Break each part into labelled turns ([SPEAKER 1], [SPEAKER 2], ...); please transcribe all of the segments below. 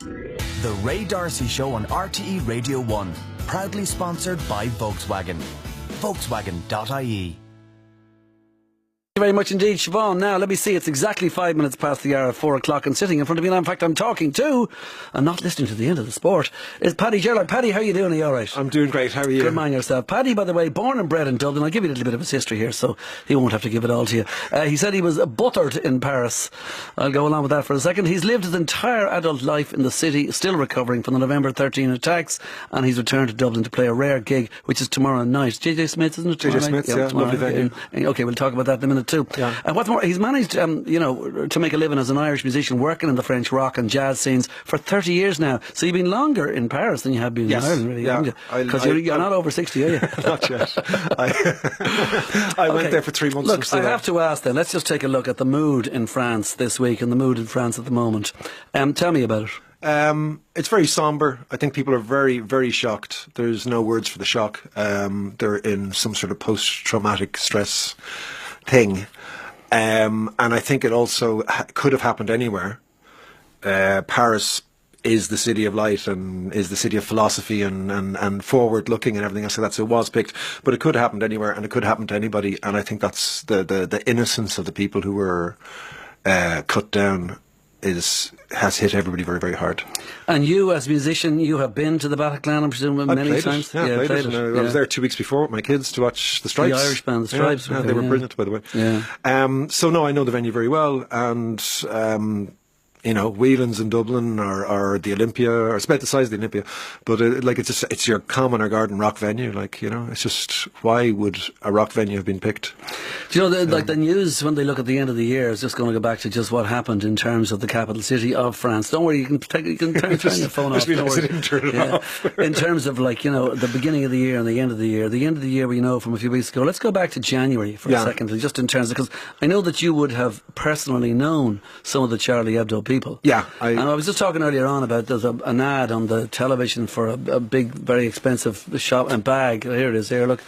[SPEAKER 1] The Ray Darcy Show on RTE Radio 1. Proudly sponsored by Volkswagen. Volkswagen.ie.
[SPEAKER 2] Thank you very much indeed, Siobhan. Now, let me see, it's exactly 5 minutes past the hour of 4 o'clock, and sitting in front of me now, in fact, I'm talking to, and not listening to the end of the sport, is Paddy Sherlock. Paddy, how are you doing? Are you all right?
[SPEAKER 3] I'm doing great. How are you?
[SPEAKER 2] Good man yourself. Paddy, by the way, born and bred in Dublin. I'll give you a little bit of his history here, so he won't have to give it all to you. He said he was buttered in Paris. I'll go along with that for a second. He's lived his entire adult life in the city, still recovering from the November 13 attacks, and he's returned to Dublin to play a rare gig, which is tomorrow night. JJ Smith's, isn't it?
[SPEAKER 3] JJ Smith's, yeah, lovely venue.
[SPEAKER 2] Okay, we'll talk about that in a minute too.
[SPEAKER 3] Yeah.
[SPEAKER 2] What's more, he's managed, to make a living as an Irish musician, working in the French rock and jazz scenes for 30 years now. So you've been longer in Paris than you have been in Ireland, really, haven't you? Because you're not over 60, are you?
[SPEAKER 3] Not yet. I went there for 3 months.
[SPEAKER 2] Look, I have to ask then, let's just take a look at the mood in France this week and the mood in France at the moment. Tell me about it.
[SPEAKER 3] It's very sombre. I think people are very, very shocked. There's no words for the shock. They're in some sort of post-traumatic stress thing. And I think it also could have happened anywhere. Paris is the city of light and is the city of philosophy and forward looking and everything else. So that's it was picked, but it could have happened anywhere, and it could happen to anybody. And I think that's the innocence of the people who were cut down has hit everybody very, very hard.
[SPEAKER 2] And you, as a musician, you have been to the Bataclan, I presume, many times.
[SPEAKER 3] Yeah, I played it. I was there 2 weeks before with my kids to watch the Stripes.
[SPEAKER 2] The Irish band, the Stripes.
[SPEAKER 3] Yeah, they were brilliant, by the way.
[SPEAKER 2] Yeah.
[SPEAKER 3] So no, I know the venue very well, and Whelan's in Dublin or the Olympia, or it's about the size of the Olympia, but it's your common or garden rock venue. It's just, why would a rock venue have been picked?
[SPEAKER 2] Do you know, the news, when they look at the end of the year, is just going to go back to just what happened in terms of the capital city of France. Don't worry, you can turn your phone off. In terms of the beginning of the year and the end of the year. The end of the year, we know from a few weeks ago. Let's go back to January for a second, just in terms of, because I know that you would have personally known some of the Charlie Hebdo people.
[SPEAKER 3] Yeah.
[SPEAKER 2] And I was just talking earlier on about there's an ad on the television for a big, very expensive shop and bag. Here it is, here, look,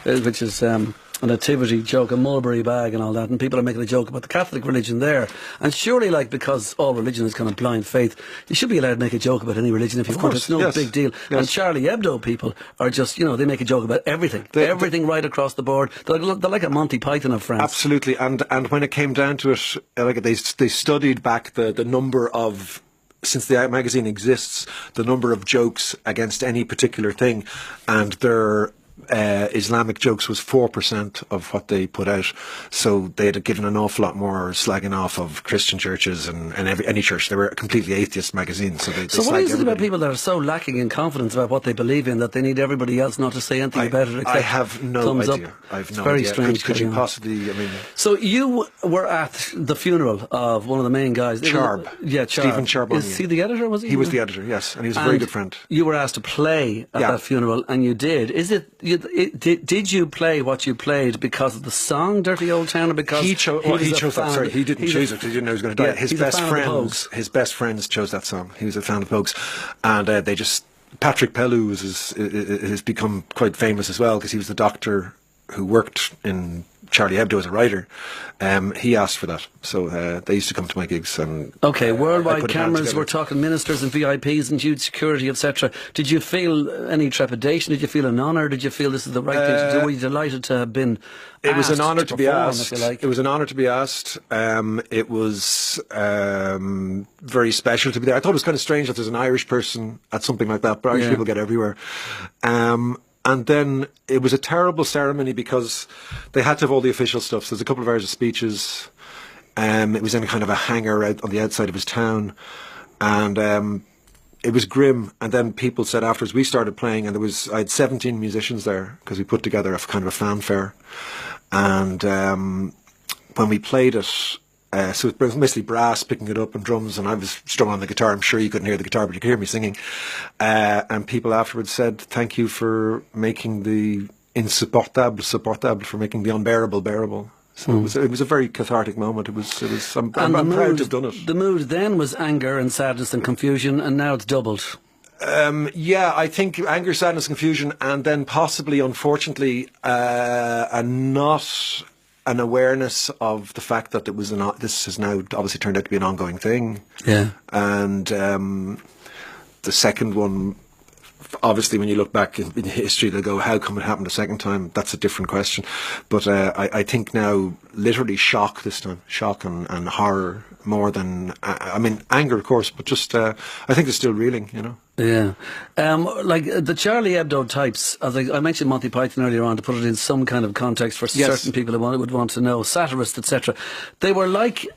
[SPEAKER 2] which is a nativity joke, a mulberry bag and all that, and people are making a joke about the Catholic religion there. And surely, because all religion is kind of blind faith, you should be allowed to make a joke about any religion if you want. It's no big deal. Yes. And Charlie Hebdo people are just, they make a joke about everything. Everything right across the board. They're like a Monty Python of France.
[SPEAKER 3] Absolutely. And when it came down to it, they studied back the number of, since the magazine exists, the number of jokes against any particular thing, and their Islamic jokes was 4% of what they put out. So they had given an awful lot more slagging off of Christian churches and any church. They were a completely atheist magazine. So
[SPEAKER 2] what is it about people that are so lacking in confidence about what they believe in that they need everybody else not to say anything about it?
[SPEAKER 3] I have no idea. I have no idea.
[SPEAKER 2] Very strange.
[SPEAKER 3] Could you possibly?
[SPEAKER 2] So you were at the funeral of one of the main guys,
[SPEAKER 3] Charb.
[SPEAKER 2] Yeah, Charb.
[SPEAKER 3] Stephen Charb.
[SPEAKER 2] Is he the editor? Was he?
[SPEAKER 3] He was the editor. Yes, and he was a very good friend.
[SPEAKER 2] You were asked to play at that funeral, and you did. Did you play what you played because of the song "Dirty Old Town" or because
[SPEAKER 3] he chose that? Sorry, he didn't choose it because he didn't know he was going to die.
[SPEAKER 2] Yeah,
[SPEAKER 3] his best friends chose that song. He was a fan of Pogues, and they just. Patrick Pellew has become quite famous as well because he was the doctor who worked in Charlie Hebdo as a writer. He asked for that, so they used to come to my gigs. And
[SPEAKER 2] worldwide cameras. We're talking ministers and VIPs and huge security, etc. Did you feel any trepidation? Did you feel an honour? Did you feel this is the right thing to do? Were you delighted to have been?
[SPEAKER 3] It was an honour to be asked.
[SPEAKER 2] It
[SPEAKER 3] was an honour to be asked. It was very special to be there. I thought it was kind of strange that there's an Irish person at something like that, but Irish people get everywhere. And then it was a terrible ceremony because they had to have all the official stuff. So there's a couple of hours of speeches. It was in a kind of a hangar out on the outside of his town. And it was grim. And then people said afterwards, we started playing, and I had 17 musicians there because we put together a kind of a fanfare. And when we played it, so it was mostly brass picking it up and drums, and I was strumming on the guitar. I'm sure you couldn't hear the guitar, but you could hear me singing. And people afterwards said, thank you for making the insupportable supportable, for making the unbearable bearable. So it was a very cathartic moment. I'm proud to have done it.
[SPEAKER 2] The mood then was anger and sadness and confusion, and now it's doubled.
[SPEAKER 3] I think anger, sadness, confusion, and then possibly, unfortunately, an awareness of the fact that this has now obviously turned out to be an ongoing thing.
[SPEAKER 2] Yeah.
[SPEAKER 3] And the second one, obviously, when you look back in history, they'll go, how come it happened a second time? That's a different question. But I think now, literally shock this time. Shock and horror more than, I mean, anger, of course, but just, I think they're still reeling, you know.
[SPEAKER 2] Yeah. Like the Charlie Hebdo types, as I mentioned Monty Python earlier on, to put it in some kind of context for certain people who would want to know, satirists, etc. They were like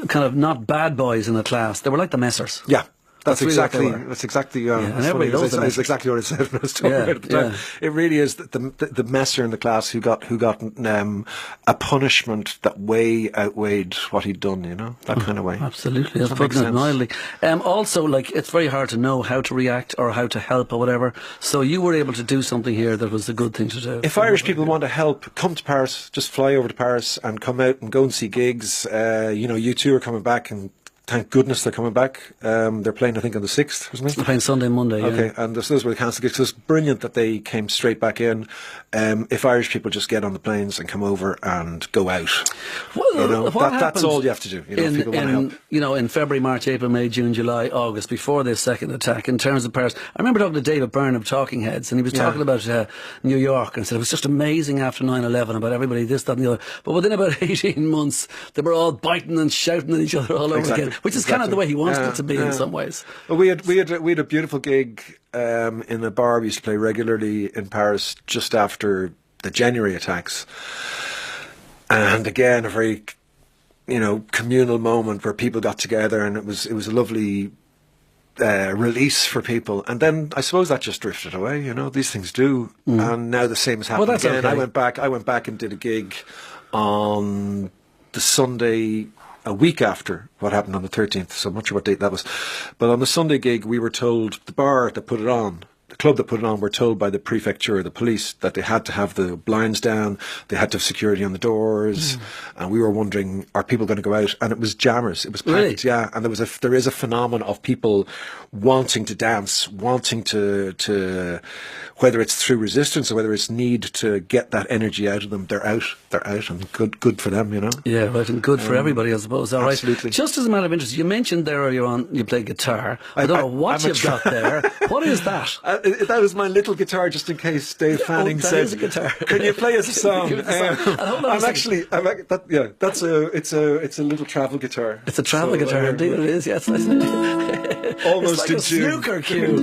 [SPEAKER 2] kind of not bad boys in a class. They were like the messers.
[SPEAKER 3] Yeah. That's
[SPEAKER 2] really
[SPEAKER 3] exactly.
[SPEAKER 2] what they were.
[SPEAKER 3] That's exactly.
[SPEAKER 2] And everybody knows
[SPEAKER 3] that's exactly what I said when I was talking about it at the time. It really is the messer in the class who got a punishment that way outweighed what he'd done. You know, that kind of way.
[SPEAKER 2] Absolutely, that's putting it mildly. Also, like, it's very hard to know how to react or how to help or whatever. So you were able to do something here that was a good thing to do.
[SPEAKER 3] If Irish people want to help, come to Paris. Just fly over to Paris and come out and go and see gigs. You know, U2 are coming back, and thank goodness they're coming back. They're playing, I think, on the 6th, wasn't it?
[SPEAKER 2] They're playing Sunday and Monday,
[SPEAKER 3] okay,
[SPEAKER 2] yeah.
[SPEAKER 3] and those were the cancelled gigs. So it's brilliant that they came straight back in. If Irish people just get on the planes and come over and go out,
[SPEAKER 2] well,
[SPEAKER 3] you know, that's all you have to do. You know, if people want to help.
[SPEAKER 2] You know, in February, March, April, May, June, July, August, before this second attack, in terms of Paris, I remember talking to David Byrne of Talking Heads, and he was talking about New York, and said it was just amazing after 9/11 about everybody, this, that, and the other. But within about 18 months, they were all biting and shouting at each other all over again, which is kind of the way he wanted it to be in some ways.
[SPEAKER 3] Well, we had a beautiful gig in a bar we used to play regularly in Paris just after the January attacks, and again a very, you know, communal moment where people got together, and it was a lovely release for people. And then I suppose that just drifted away. You know, these things do, and now the same has happened again.
[SPEAKER 2] Okay.
[SPEAKER 3] I went back and did a gig on the Sunday, a week after what happened on the 13th, so I'm not sure what date that was. But on the Sunday gig, we were told, the bar that put it on, the club that put it on, were told by the prefecture, the police, that they had to have the blinds down, they had to have security on the doors, and we were wondering, are people going to go out? And it was jammers, it was packed,
[SPEAKER 2] really?
[SPEAKER 3] yeah. And there is a phenomenon of people wanting to dance, wanting to whether it's through resistance or whether it's need to get that energy out of them, they're out, and good for them, you know.
[SPEAKER 2] Yeah, right, and good for everybody, I suppose. All right.
[SPEAKER 3] Absolutely.
[SPEAKER 2] Just as a matter of interest, you mentioned there earlier on you play guitar. I don't know what you've got there. What is that?
[SPEAKER 3] That was my little guitar, just in case Dave Fanning said,
[SPEAKER 2] is a guitar.
[SPEAKER 3] "Can you play us a song?"
[SPEAKER 2] Give us a song.
[SPEAKER 3] It's a little travel guitar.
[SPEAKER 2] It's a travel guitar, indeed it is. Yes,
[SPEAKER 3] almost
[SPEAKER 2] it's like
[SPEAKER 3] in
[SPEAKER 2] a
[SPEAKER 3] tune.
[SPEAKER 2] snooker cue.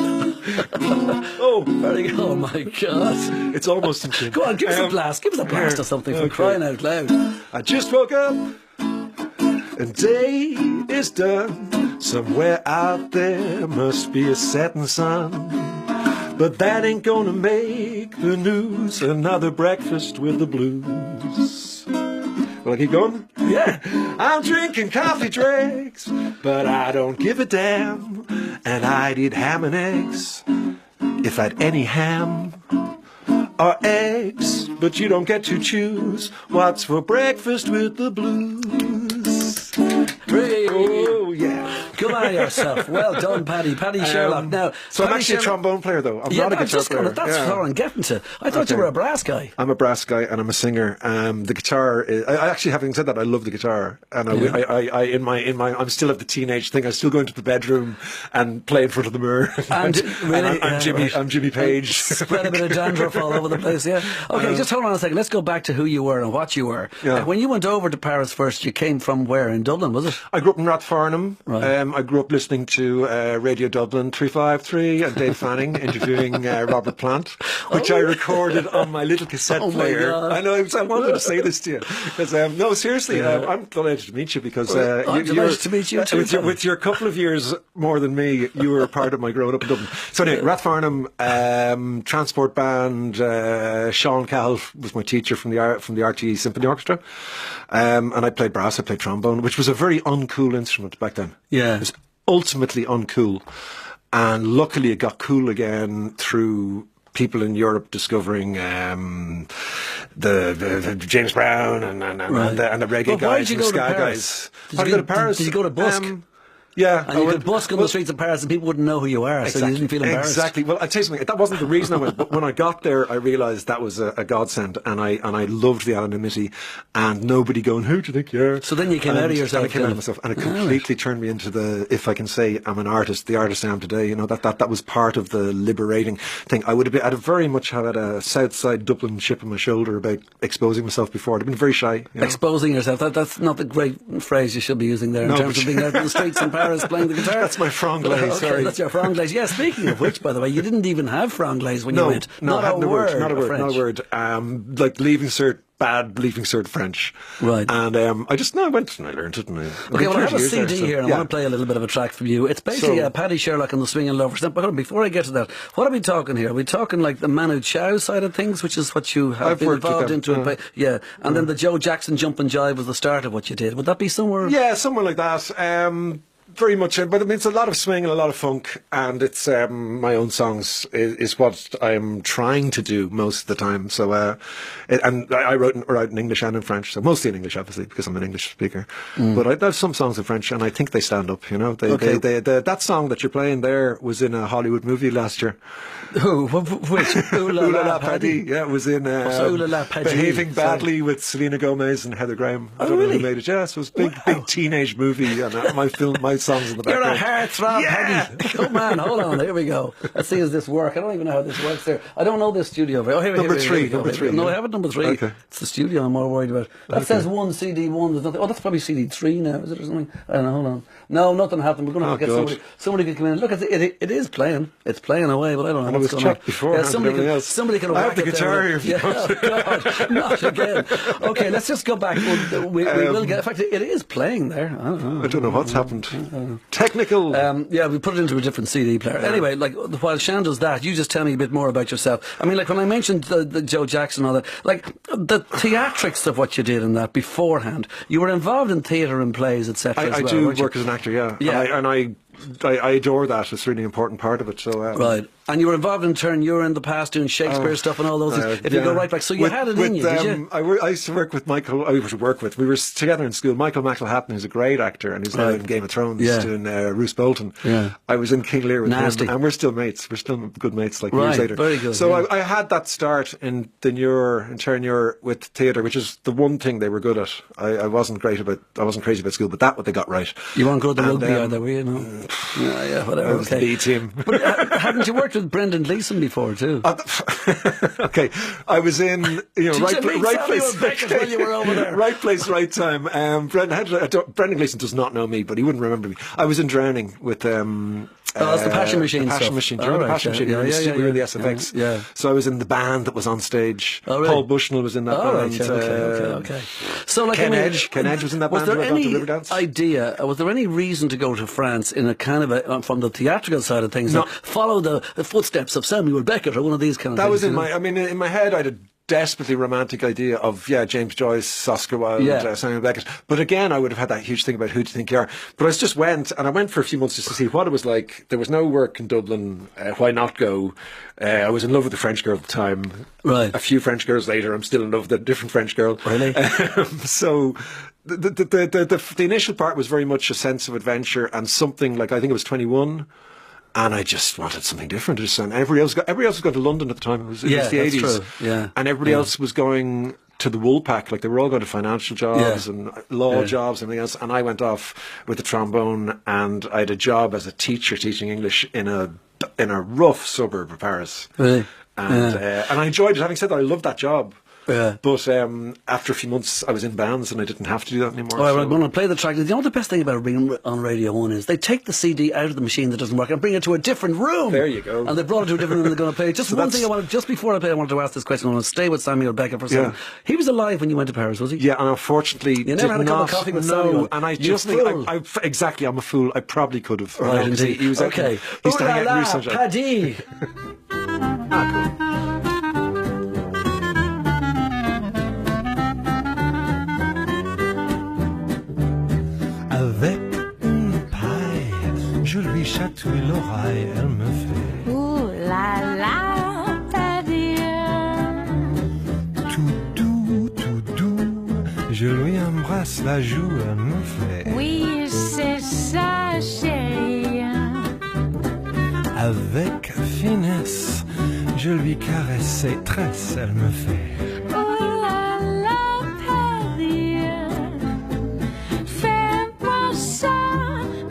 [SPEAKER 3] Oh,
[SPEAKER 2] very good. Oh my God!
[SPEAKER 3] It's almost in tune.
[SPEAKER 2] Go on, give us a blast. Give us a blast or something for crying out loud.
[SPEAKER 3] I just woke up and day is done. Somewhere out there must be a setting sun. But that ain't gonna make the news. Another breakfast with the blues. Will I keep going?
[SPEAKER 2] Yeah.
[SPEAKER 3] I'm drinking coffee drinks, but I don't give a damn. And I'd eat ham and eggs if I'd any ham or eggs. But you don't get to choose what's for breakfast with the blues. Oh, yeah.
[SPEAKER 2] Come on yourself. Well done, Paddy. Paddy Sherlock. Now,
[SPEAKER 3] so
[SPEAKER 2] Paddy
[SPEAKER 3] I'm actually a trombone player, though. I'm not a guitar player.
[SPEAKER 2] That's what I'm getting to. I thought you were a brass guy.
[SPEAKER 3] I'm a brass guy and I'm a singer. The guitar is, I actually, having said that, I love the guitar, and I'm still at the teenage thing. I still go into the bedroom and play in front of the mirror.
[SPEAKER 2] And really,
[SPEAKER 3] I'm Jimmy Page.
[SPEAKER 2] Spread a bit of dandruff all over the place. Yeah. Okay, just hold on a second. Let's go back to who you were and what you were.
[SPEAKER 3] Yeah.
[SPEAKER 2] When you went over to Paris first, you came from where? In Dublin, was it?
[SPEAKER 3] I grew up in Rathfarnham.
[SPEAKER 2] Right.
[SPEAKER 3] I grew up listening to Radio Dublin 353 and Dave Fanning interviewing Robert Plant, which I recorded on my little cassette player. I know, I wanted to say this to you. Because, no, seriously, I'm delighted to meet you because
[SPEAKER 2] I'm delighted to meet you too.
[SPEAKER 3] With your couple of years more than me, you were a part of my growing up in Dublin. So anyway, Rathfarnham, Transport Band, Sean Cahill was my teacher from the RTE Symphony Orchestra. And I played brass, I played trombone, which was a very uncool instrument back then.
[SPEAKER 2] Yeah.
[SPEAKER 3] It was ultimately uncool. And luckily it got cool again through people in Europe discovering the James Brown and the reggae guys and the ska guys.
[SPEAKER 2] Did you go to Paris? Did you go to Busk?
[SPEAKER 3] Yeah.
[SPEAKER 2] And you could busk on the streets of Paris and people wouldn't know who you are, so you didn't feel embarrassed.
[SPEAKER 3] Exactly. Well, I'll tell you something. That wasn't the reason I went, but when I got there, I realised that was a godsend, and I loved the anonymity, and nobody going, who do you think you are?
[SPEAKER 2] So then you came out of yourself.
[SPEAKER 3] And I came out of myself, and it completely turned me into if I can say I'm an artist, the artist I am today. You know, that was part of the liberating thing. I'd have very much had a Southside Dublin chip on my shoulder about exposing myself before. I'd been very shy. You know?
[SPEAKER 2] Exposing yourself, that's not the great phrase you should be using there in terms of being out in the streets in Paris playing the guitar.
[SPEAKER 3] That's my franglais,
[SPEAKER 2] okay,
[SPEAKER 3] sorry.
[SPEAKER 2] That's your franglais. Yeah, speaking of which, by the way, you didn't even have franglais when you went.
[SPEAKER 3] No,
[SPEAKER 2] not a word.
[SPEAKER 3] Not a word. Like leaving cert, bad leaving cert French.
[SPEAKER 2] Right.
[SPEAKER 3] And I went and I learned it. And
[SPEAKER 2] okay, well, I have a CD here, and I want to play a little bit of a track from you. It's basically Paddy Sherlock and the Swinging Lovers. Now, but before I get to that, what are we talking here? Are we talking like the Manu Chao side of things, which is what you have been involved into? Yeah, and then the Joe Jackson Jump and Jive was the start of what you did. Would that be somewhere?
[SPEAKER 3] Yeah, somewhere like that. Very much, but I mean, it's a lot of swing and a lot of funk, and it's my own songs is what I'm trying to do most of the time. So, and I wrote in English and in French, so mostly in English, obviously, because I'm an English speaker. But I have some songs in French, and I think they stand up. You know, that song that you're playing there was in a Hollywood movie last year.
[SPEAKER 2] Who? Which?
[SPEAKER 3] Ooh La La Paddy. Yeah, it was in
[SPEAKER 2] Ooh La La Paddy.
[SPEAKER 3] Behaving Badly with Selena Gomez and Heather Graham. I don't know who made it. Yeah, so it was a big teenage movie, and my songs in the background.
[SPEAKER 2] You're a heartthrob, Paddy. Come on, hold on. Here we go. Let's see, does this work? I don't even know how this works there. I don't know this studio. Oh, here
[SPEAKER 3] number
[SPEAKER 2] we
[SPEAKER 3] go.
[SPEAKER 2] three. No, I have it number 3.
[SPEAKER 3] Okay.
[SPEAKER 2] It's the studio I'm more worried about. That says one CD1. There's nothing. Oh, that's probably CD3 now, is it, or something? I don't know. Hold on. No, nothing happened. We're going to have to get somebody. Somebody can come in. Look, it is playing. It's playing away, but I don't know what's going on.
[SPEAKER 3] Before, yeah,
[SPEAKER 2] somebody can.
[SPEAKER 3] I have the guitar here.
[SPEAKER 2] Yeah, oh God, not again. Okay, let's just go back. We will get. In fact, it is playing there.
[SPEAKER 3] I don't know what's happened. Technical.
[SPEAKER 2] Yeah, we put it into a different CD player. Anyway, like while Shan does that, you just tell me a bit more about yourself. I mean, like when I mentioned the Joe Jackson and all that, like the theatrics of what you did in that beforehand. You were involved in theatre and plays, etc.
[SPEAKER 3] I do work as an actor, yeah. And I adore that. It's a really important part of it. So
[SPEAKER 2] right. And you were involved in turn. You were in the past doing Shakespeare stuff and all those things. If you go right back, so you had it in you, did you?
[SPEAKER 3] I used to work with Michael. We were together in school. Michael McElhatton, who's a great actor, and he's now in Game of Thrones doing Roose Bolton. Yeah. I was in King Lear with him, and we're still mates. We're still good mates, like years later.
[SPEAKER 2] Very good.
[SPEAKER 3] So I had that start in turn with theatre, which is the one thing they were good at. I wasn't crazy about school, but that what they got right.
[SPEAKER 2] You weren't good at the rugby either, were you? No. Yeah, whatever.
[SPEAKER 3] I was the B team.
[SPEAKER 2] But hadn't you worked with Brendan Gleeson before too?
[SPEAKER 3] Okay, I was in right place,
[SPEAKER 2] when you were over there.
[SPEAKER 3] right place, right time. Brendan Gleeson does not know me, but he wouldn't remember me. I was in Drowning with.
[SPEAKER 2] That's the Passion Machine.
[SPEAKER 3] The Passion Machine. Do you remember the Passion Machine? We were in the SFX.
[SPEAKER 2] Yeah.
[SPEAKER 3] So I was in the band that was on stage.
[SPEAKER 2] Oh, really?
[SPEAKER 3] Paul Bushnell was in that band.
[SPEAKER 2] Okay. So, like,
[SPEAKER 3] Ken Edge was in that band.
[SPEAKER 2] Was there any reason to go to France in a kind of from the theatrical side of things? No. Follow the footsteps of Samuel Beckett or one of these kind of things?
[SPEAKER 3] That was in my head. I had a desperately romantic idea of James Joyce, Oscar Wilde, Samuel Beckett. But again, I would have had that huge thing about who do you think you are. But I just went, and I went for a few months just to see what it was like. There was no work in Dublin. Why not go? I was in love with a French girl at the time.
[SPEAKER 2] Right. A
[SPEAKER 3] few French girls later, I'm still in love with a different French girl.
[SPEAKER 2] Really?
[SPEAKER 3] So the initial part was very much a sense of adventure and something like, I think it was 21. And I just wanted something different. And everybody else was going to London at the time. It was the 80s.
[SPEAKER 2] True. Yeah.
[SPEAKER 3] And everybody else was going to the Woolpack. Like they were all going to financial jobs and law jobs and everything else. And I went off with the trombone, and I had a job as a teacher teaching English in a rough suburb of Paris.
[SPEAKER 2] Really?
[SPEAKER 3] And I enjoyed it. Having said that, I loved that job.
[SPEAKER 2] Yeah.
[SPEAKER 3] But after a few months, I was in bands and I didn't have to do that anymore.
[SPEAKER 2] All right, I'm going to play the track. You know, the best thing about being on Radio 1 is they take the CD out of the machine that doesn't work and bring it to a different room.
[SPEAKER 3] There you go.
[SPEAKER 2] And they brought it to a different room and they're going to play it. Just one thing just before I play, I wanted to ask this question. I want to stay with Samuel Beckett for a second. He was alive when you went to Paris, was he?
[SPEAKER 3] Yeah, and unfortunately,
[SPEAKER 2] you never had a cup of coffee with Samuel.
[SPEAKER 3] And I just think, exactly, I'm a fool. I probably could have.
[SPEAKER 2] Right, indeed.
[SPEAKER 3] He was
[SPEAKER 2] okay.
[SPEAKER 3] He's to hang out in
[SPEAKER 2] Paddy.
[SPEAKER 3] Cool.
[SPEAKER 4] Avec une paille, je lui chatouille l'oreille, elle me fait
[SPEAKER 5] ouh la la, Paddy.
[SPEAKER 4] Tout doux, je lui embrasse la joue, elle me fait
[SPEAKER 5] oui, c'est ça, chérie.
[SPEAKER 4] Avec finesse, je lui caresse ses tresses, elle me fait.
[SPEAKER 5] Oh là là, Paddy, fais-moi ça,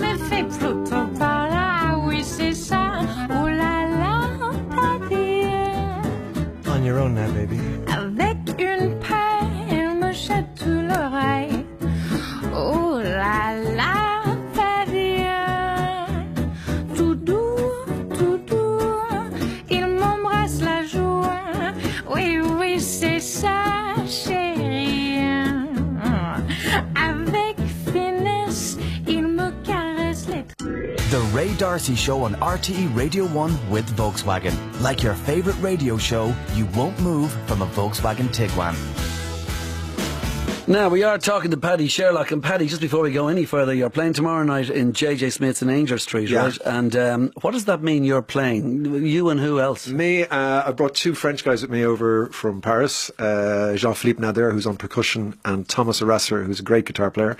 [SPEAKER 5] mais fais plutôt par là, oui c'est ça. Oh là là, Paddy,
[SPEAKER 4] On your own now, baby.
[SPEAKER 5] avec une paille, il me chatouille l'oreille. Oh là là, Paddy, tout doux, il m'embrasse la joue. Oui, oui, c'est ça, chérie. Avec finesse, il me caresse les
[SPEAKER 1] The Ray Darcy Show on RTE Radio 1 with Volkswagen. Like your favorite radio show, you won't move from a Volkswagen Tiguan.
[SPEAKER 2] Now, we are talking to Paddy Sherlock. And Paddy, just before we go any further, you're playing tomorrow night in JJ Smith's in Ainger Street,
[SPEAKER 3] Yeah.
[SPEAKER 2] right? And what does that mean, you're playing? You and who else?
[SPEAKER 3] Me, I brought two French guys with me over from Paris, Jean-Philippe Nader, who's on percussion, and Thomas Arasser, who's a great guitar player.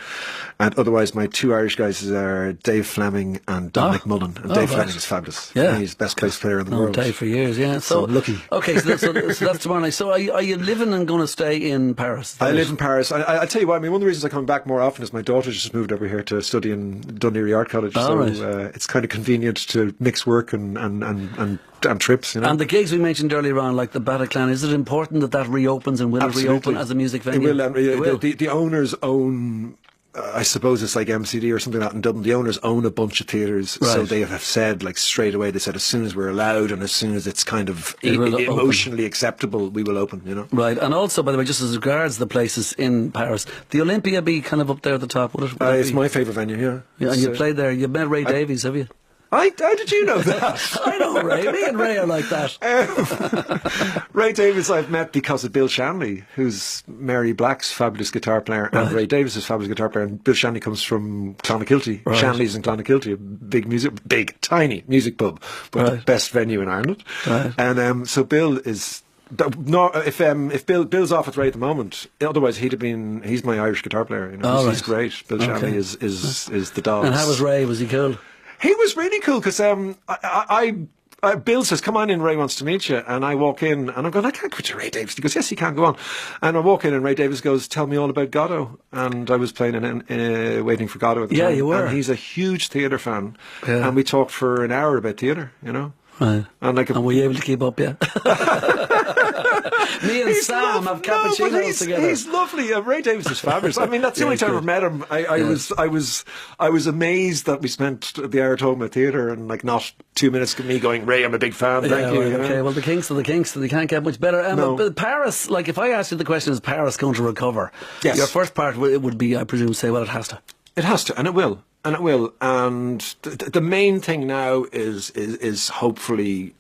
[SPEAKER 3] And otherwise, my two Irish guys are Dave Fleming and Dominic Mullen. And Dave
[SPEAKER 2] right.
[SPEAKER 3] Fleming is fabulous.
[SPEAKER 2] Yeah.
[SPEAKER 3] He's the best bass player in the
[SPEAKER 2] No
[SPEAKER 3] world.
[SPEAKER 2] Dave for years, yeah.
[SPEAKER 3] So lucky.
[SPEAKER 2] Okay, so that's tomorrow night. So are you living and going to stay in Paris?
[SPEAKER 3] I live in Paris. I'll tell you what, I mean, one of the reasons I come back more often is my daughter just moved over here to study in Dundee Art College.
[SPEAKER 2] Oh,
[SPEAKER 3] so
[SPEAKER 2] right.
[SPEAKER 3] it's kind of convenient to mix work and trips, you know.
[SPEAKER 2] And the gigs we mentioned earlier on, like the Bataclan, is it important that reopens, and will
[SPEAKER 3] Absolutely.
[SPEAKER 2] it reopen as a music venue?
[SPEAKER 3] It will.
[SPEAKER 2] It will.
[SPEAKER 3] The owners own, I suppose it's like MCD or something like that in Dublin. The owners own a bunch of theatres, so
[SPEAKER 2] Right.
[SPEAKER 3] they have said, like, straight away, they said as soon as we're allowed and as soon as it's kind of
[SPEAKER 2] It will open.
[SPEAKER 3] emotionally acceptable, we will open, you know.
[SPEAKER 2] Right, and also, by the way, just as regards the places in Paris, the Olympia be kind of up there at the top, would it? Would it
[SPEAKER 3] It's
[SPEAKER 2] be?
[SPEAKER 3] my favourite venue, yeah.
[SPEAKER 2] Yeah, and
[SPEAKER 3] It's,
[SPEAKER 2] you played there. You met Ray Davies, have you?
[SPEAKER 3] how did you know that?
[SPEAKER 2] I know Ray. Me and Ray are like that.
[SPEAKER 3] Ray Davies I've met because of Bill Shanley, who's Mary Black's fabulous guitar player, and
[SPEAKER 2] Right.
[SPEAKER 3] Ray Davies is fabulous guitar player, and Bill Shanley comes from Clonakilty.
[SPEAKER 2] Right.
[SPEAKER 3] Shanley's in Clonakilty, a tiny music pub, but the
[SPEAKER 2] Right.
[SPEAKER 3] best venue in Ireland.
[SPEAKER 2] Right.
[SPEAKER 3] And so Bill is. No, if Bill's off with Ray at the moment, otherwise he's my Irish guitar player. You know,
[SPEAKER 2] Oh,
[SPEAKER 3] he's
[SPEAKER 2] right.
[SPEAKER 3] great. Bill
[SPEAKER 2] Okay.
[SPEAKER 3] Shanley is the dog.
[SPEAKER 2] And how was Ray? Was he cool?
[SPEAKER 3] He was really cool because Bill says, "Come on in, Ray wants to meet you." And I walk in and I'm going, "I can't go to Ray Davies." He goes, "Yes, you can, go on." And I walk in and Ray Davies goes, "Tell me all about Godot." And I was playing in Waiting for Godot at the
[SPEAKER 2] Yeah,
[SPEAKER 3] time.
[SPEAKER 2] you were.
[SPEAKER 3] And he's a huge theatre fan.
[SPEAKER 2] Yeah.
[SPEAKER 3] And we talked for an hour about theatre, you know.
[SPEAKER 2] Right.
[SPEAKER 3] And like
[SPEAKER 2] And were you able to keep up, yeah? Me and Sam have cappuccinos together.
[SPEAKER 3] He's lovely. Ray Davies is fabulous. I mean, that's the only time I've met him. I was amazed that we spent the hour talking about theatre and like not 2 minutes of me going, "Ray, I'm a big fan. Thank
[SPEAKER 2] Yeah,
[SPEAKER 3] you."
[SPEAKER 2] right,
[SPEAKER 3] you know?
[SPEAKER 2] okay, well, the kinks are the kinks, so they can't get much better.
[SPEAKER 3] No.
[SPEAKER 2] But Paris, like, if I asked you the question, is Paris going to recover?
[SPEAKER 3] Yes.
[SPEAKER 2] Your first part would be, I presume, say, well, it has to.
[SPEAKER 3] It has to, and it will, and it will. And the main thing now is hopefully,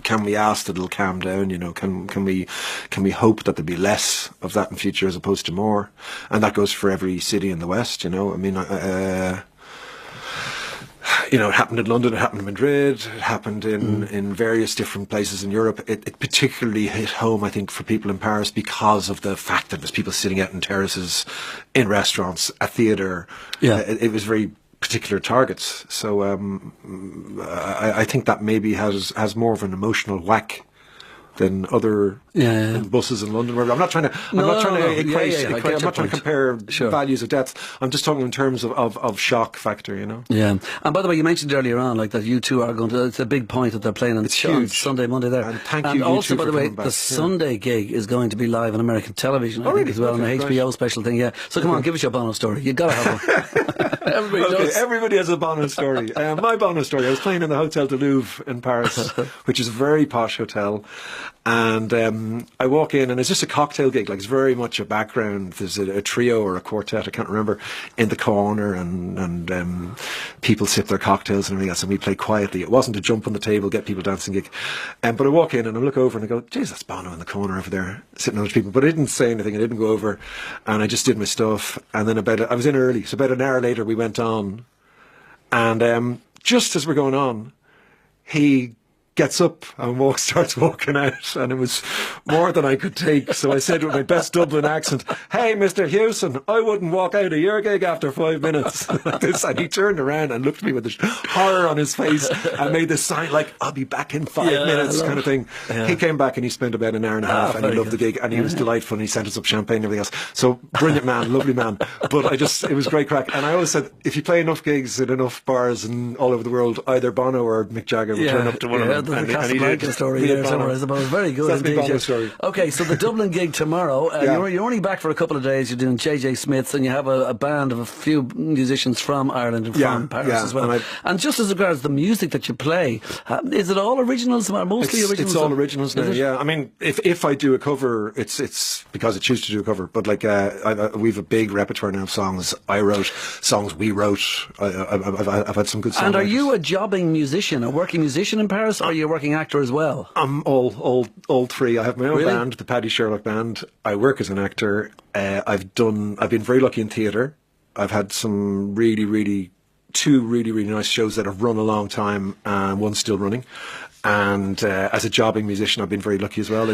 [SPEAKER 3] can we ask that it'll calm down? You know, can we hope that there'll be less of that in future as opposed to more? And that goes for every city in the West. You know, I mean, you know, it happened in London, it happened in Madrid, it happened in various different places in Europe. It particularly hit home, I think, for people in Paris because of the fact that there's people sitting out in terraces, in restaurants, at theatre.
[SPEAKER 2] Yeah.
[SPEAKER 3] It was very particular targets. So I think that maybe has more of an emotional whack than other buses in London. I'm not trying to equate. I'm not trying to compare values of deaths. I'm just talking in terms of shock factor. You know.
[SPEAKER 2] Yeah. And by the way, you mentioned earlier on, like, that you two are going to. It's a big point that they're playing on, on Sunday, Monday there.
[SPEAKER 3] And thank you.
[SPEAKER 2] Also,
[SPEAKER 3] you
[SPEAKER 2] by the way, the Sunday gig is going to be live on American television, I think, as well, on the HBO special thing. Yeah. So come on, give us your Bono story. You got to have one. Everybody does.
[SPEAKER 3] Everybody has a Bono story. My Bono story. I was playing in the Hotel du Louvre in Paris, which is a very posh hotel. And I walk in and it's just a cocktail gig, like it's very much a background. There's a trio or a quartet, I can't remember, in the corner and people sip their cocktails and everything else and we play quietly. It wasn't a jump on the table, get people dancing gig. But I walk in and I look over and I go, "Geez, that's Bono in the corner over there, sitting with people." But I didn't say anything, I didn't go over and I just did my stuff. And then I was in early, so about an hour later we went on. And just as we're going on, he gets up and starts walking out, and it was more than I could take. So I said with my best Dublin accent, "Hey, Mr. Hewson, I wouldn't walk out of your gig after 5 minutes." Like this, and he turned around and looked at me with this horror on his face and made this sign like, "I'll be back in 5 minutes," kind of thing. Yeah. He came back and he spent about an hour and a half, and he loved the gig, and he was delightful, and he sent us up champagne and everything else. So brilliant man, lovely man. But it was great crack. And I always said, if you play enough gigs in enough bars and all over the world, either Bono or Mick Jagger will turn up to one of them.
[SPEAKER 2] The Casablanca story there somewhere, I suppose. Very good.
[SPEAKER 3] So that's my Bono story.
[SPEAKER 2] Okay, so the Dublin gig tomorrow. You're only back for a couple of days. You're doing JJ Smith's, and you have a band of a few musicians from Ireland and from Paris as well. And just as regards the music that you play, is it all originals? Mostly originals?
[SPEAKER 3] It's all originals now. Yeah, I mean, if I do a cover, it's because I choose to do a cover. But like, we've a big repertoire now of songs I wrote, songs we wrote. I've had some good songs.
[SPEAKER 2] And are you a jobbing musician, a working musician in Paris, or are you a working actor as well?
[SPEAKER 3] I'm all three. I have my own band, the Paddy Sherlock band. I work as an actor. I've been very lucky in theatre. I've had some two really nice shows that have run a long time, and one's still running. And as a jobbing musician, I've been very lucky as well.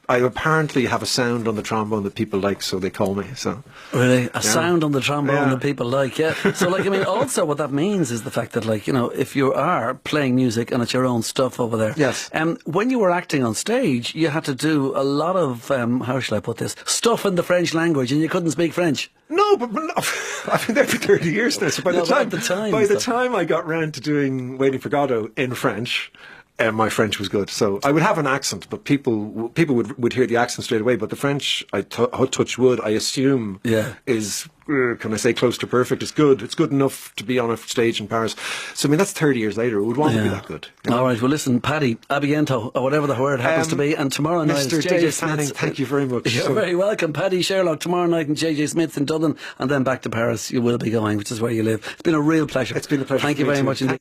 [SPEAKER 3] I apparently have a sound on the trombone that people like, so they call me. So
[SPEAKER 2] really, sound on the trombone that people like, So, like, I mean, also what that means is the fact that, like, you know, if you are playing music and it's your own stuff over there,
[SPEAKER 3] yes.
[SPEAKER 2] When you were acting on stage, you had to do a lot of how shall I put this, stuff in the French language, and you couldn't speak French.
[SPEAKER 3] No, but I've been there for 30 years now. So by the time I got round to doing Waiting for Godot in French, my French was good. So I would have an accent, but people would hear the accent straight away. But the French, I touch wood, I assume is, can I say, close to perfect. It's good. It's good enough to be on a stage in Paris. So I mean, that's 30 years later. It would want to be that good. You know?
[SPEAKER 2] All right. Well, listen, Paddy, abiento, or whatever the word happens to be, and tomorrow night,
[SPEAKER 3] Mr. JJ Smith's. Thank you very much.
[SPEAKER 2] You're very welcome, Paddy Sherlock. Tomorrow night in JJ Smith's in Dublin, and then back to Paris. You will be going, which is where you live. It's been a real pleasure.
[SPEAKER 3] It's been a pleasure.
[SPEAKER 2] Thank you very much indeed.